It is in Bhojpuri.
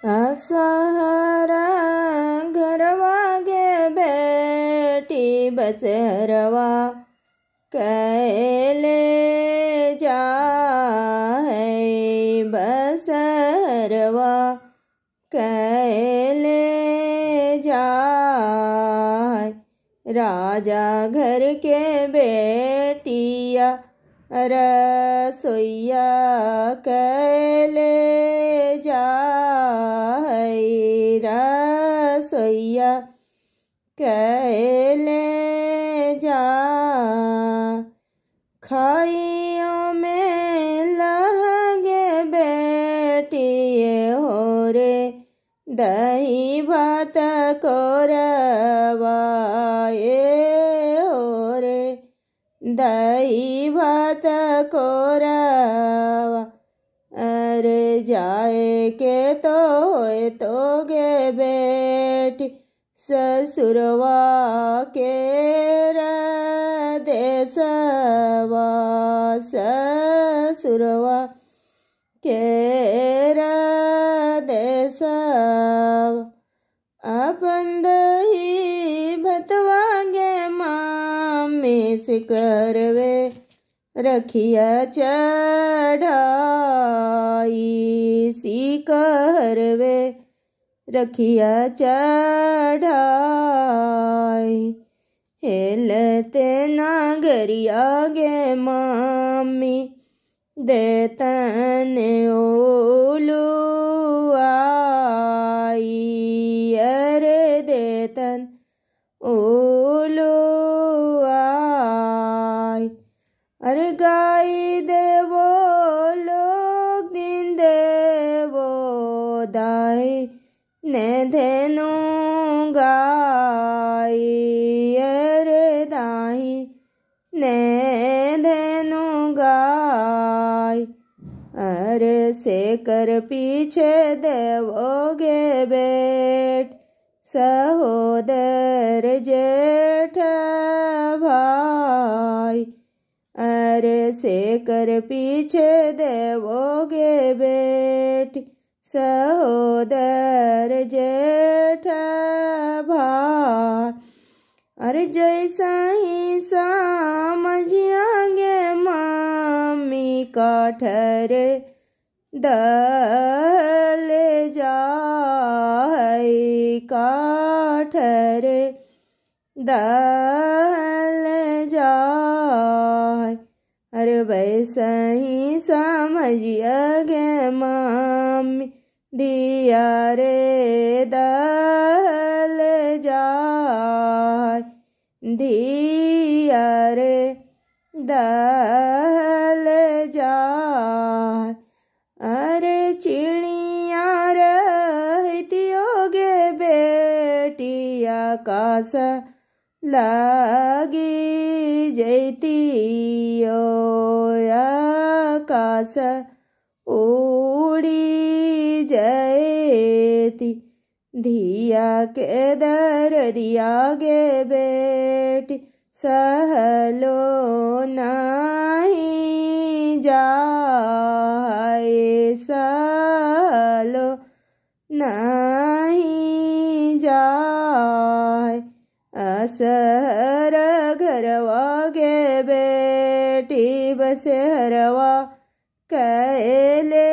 असहरा घरवा गे बेटी बसरवा कैले जाए बसरवा कैले जाए। राजा घर के बेटिया रसोइया कैले जाए रसोइया कैले जा। खाइयों में लगे बेटिए हो रे दही भात कोरवाए हो रे दही भात कोरवा। अरे जाए के तो होए तो गे बेटी ससुरवा के देसवा ससुरवा के देसवा। अपन दही भतवा गे मामी सिकरवे रखिया चढ़ाई सिकरवे रखिया चढ़ाई। हेलते नागरिया गे मामी देतन ओलू आई। अरे देतन ओलू आई। अरे गाई देवो लोग दिन देवो दाई ने धेनु गाई। अरे दाई ने धेनु गाई। अरे सेकर पीछे देवोगे बेट सहोदर जेठ भाई। अरे सेकर पीछे देवोगे बेट सहोदर जेठ भाई। अरे जैसा ही समझियागे मामी काठरे दले जाए काठरे दले जाए। अरे वैसा ही समझियागे मामी दिया रे दल जाए दिया रे दल जाए। अरे चिड़िया रहतियोगे बेटिया कास लागी जैतियो आकाश उड़ी जयती। धिया के दर दिया गे बेटी सहलो नहीं जाए सहलो नहीं जाए। असहर घरवा गे बेटी बसहरवा कैले